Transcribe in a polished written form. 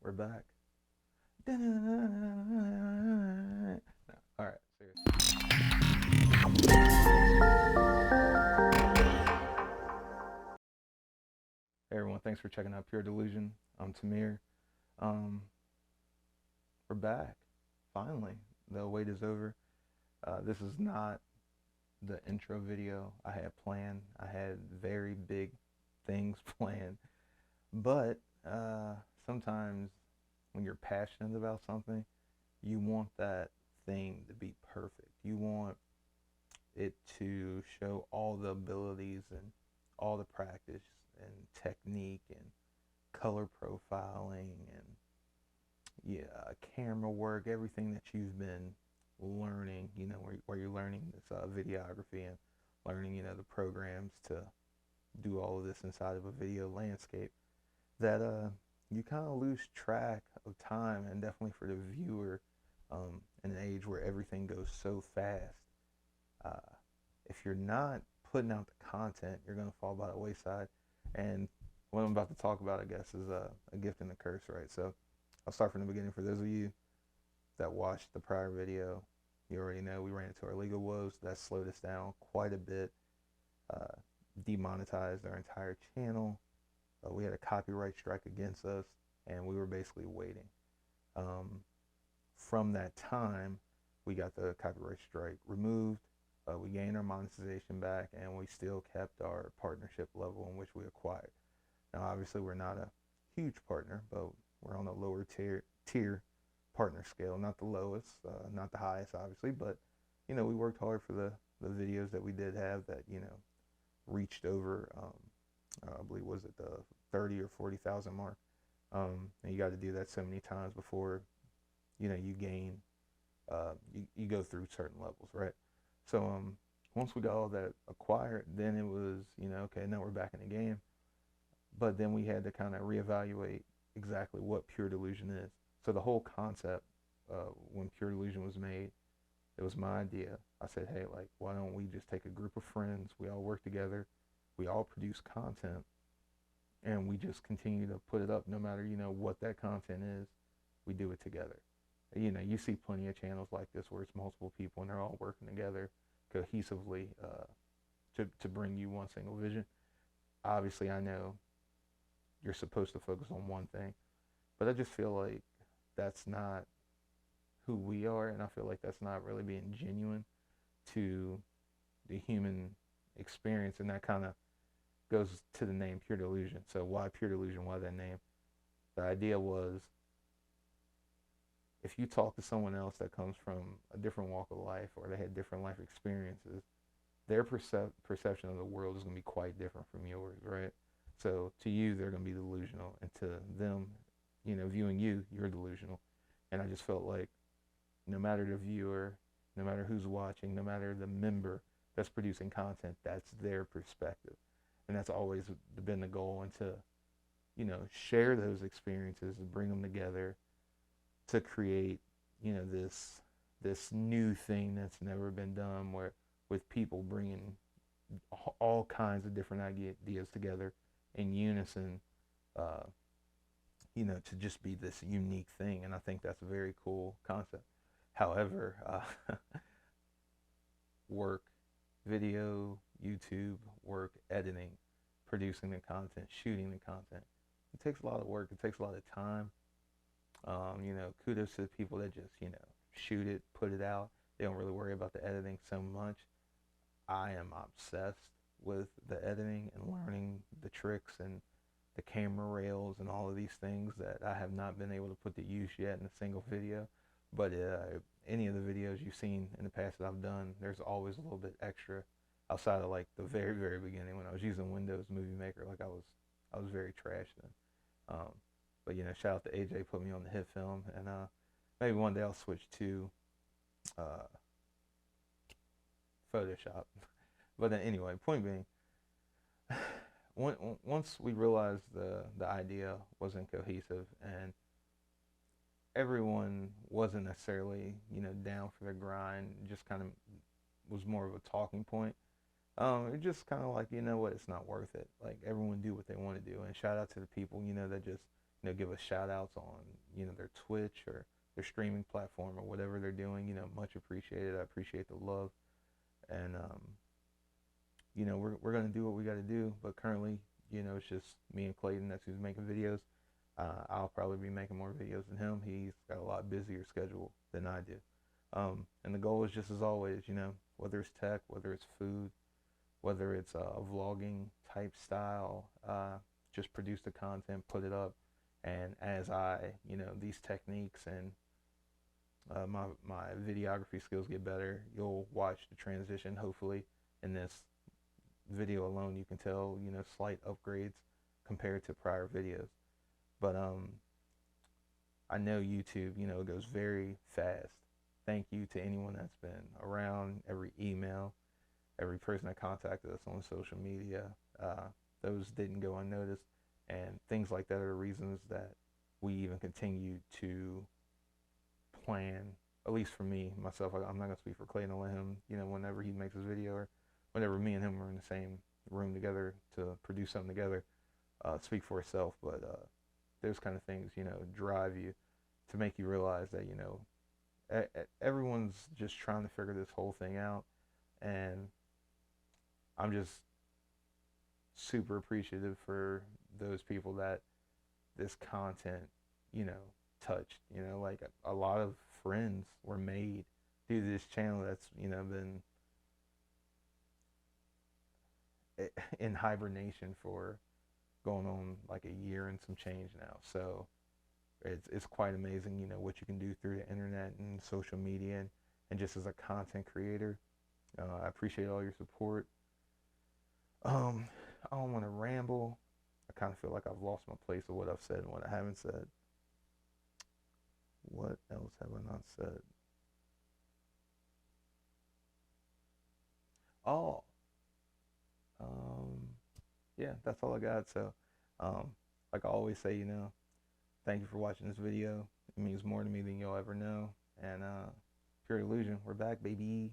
We're back. No, all right, seriously. Hey everyone, thanks for checking out Pure Delusion. I'm Tamir. Um, we're back. Finally, the wait is over. This is not the intro video I had planned. I had very big things planned, but sometimes when you're passionate about something, you want that thing to be perfect. You want it to show all the abilities and all the practice and technique and color profiling and yeah, camera work, everything that you've been learning, where you're learning this videography and learning, the programs to do all of this inside of a video landscape, that you kind of lose track of time, and definitely for the viewer, in an age where everything goes so fast. Uh, if you're not putting out the content, you're going to fall by the wayside. And what I'm about to talk about, I guess, is a gift and a curse, right? So I'll start from the beginning. For those of you that watched the prior video, you already know we ran into our legal woes. That slowed us down quite a bit, uh, demonetized our entire channel. We had a copyright strike against us, and we were basically waiting. Um, from that time, we got the copyright strike removed. We gained our monetization back, and we still kept our partnership level in which we acquired. Now, obviously, we're not a huge partner, but we're on a lower tier partner scale, not the lowest, not the highest, obviously, but we worked hard for the videos that we did have that reached over, I believe, was it the 30 or 40,000 mark, and you got to do that so many times before you gain, you go through certain levels, right? So once we got all that acquired, then it was okay, now we're back in the game. But then we had to kind of reevaluate exactly what Pure Delusion is. So the whole concept, when Pure Delusion was made, it was my idea. I said, hey, like, why don't we just take a group of friends, we all work together, we all produce content, and we just continue to put it up no matter what that content is. We do it together. You see plenty of channels like this where it's multiple people and they're all working together cohesively, to bring you one single vision. Obviously, I know you're supposed to focus on one thing, but I just feel like that's not who we are, and I feel like that's not really being genuine to the human experience, and that kind of goes to the name Pure Delusion. So why Pure Delusion? Why that name? The idea was, if you talk to someone else that comes from a different walk of life, or they had different life experiences, their perception of the world is going to be quite different from yours, right? So to you, they're going to be delusional, and to them, viewing you, you're delusional. And I just felt like no matter the viewer, no matter who's watching, no matter the member that's producing content, that's their perspective. And that's always been the goal, and to, share those experiences and bring them together to create, this new thing that's never been done, where with people bringing all kinds of different ideas together in unison, uh, to just be this unique thing. And I think that's a very cool concept. However, work, video, YouTube, work, editing, producing the content, shooting the content. It takes a lot of work. It takes a lot of time. Kudos to the people that just, shoot it, put it out. They don't really worry about the editing so much. I am obsessed with the editing and learning the tricks and the camera rails and all of these things that I have not been able to put to use yet in a single video. But any of the videos you've seen in the past that I've done, there's always a little bit extra outside of like the very, very beginning when I was using Windows Movie Maker. Like I was very trash then. But shout out to AJ, put me on the hit film, and maybe one day I'll switch to uh, Photoshop. But then anyway, point being, once we realized the idea wasn't cohesive, and everyone wasn't necessarily down for the grind, just kind of was more of a talking point. It just kind of like, what, it's not worth it. Like, everyone do what they want to do, and shout out to the people that just give us shout outs on, their Twitch or their streaming platform or whatever they're doing, much appreciated. I appreciate the love. And, we're going to do what we got to do. But currently, it's just me and Clayton that's who's making videos. I'll probably be making more videos than him. He's got a lot busier schedule than I do. And the goal is just as always, whether it's tech, whether it's food, whether it's a vlogging type style, just produce the content, put it up. And as these techniques and my videography skills get better, you'll watch the transition. Hopefully, in this video alone, you can tell, slight upgrades compared to prior videos. But I know YouTube, it goes very fast. Thank you to anyone that's been around, every email, every person that contacted us on social media. Those didn't go unnoticed. And things like that are the reasons that we even continue to plan, at least for me, myself. I'm not going to speak for Clayton. I'll let him, whenever he makes his video or whenever me and him are in the same room together to produce something together, speak for itself. But those kind of things, drive you to make you realize that, everyone's just trying to figure this whole thing out. And I'm just super appreciative for those people that this content, touched. Like a lot of friends were made through this channel that's, been in hibernation for going on like a year and some change now. So it's quite amazing, what you can do through the internet and social media and just as a content creator. I appreciate all your support. I don't want to ramble. I kind of feel like I've lost my place of what I've said and what I haven't said. What else have I not said? Oh, yeah, that's all I got. So, like I always say, thank you for watching this video. It means more to me than you'll ever know. And Pure Delusion, we're back, baby.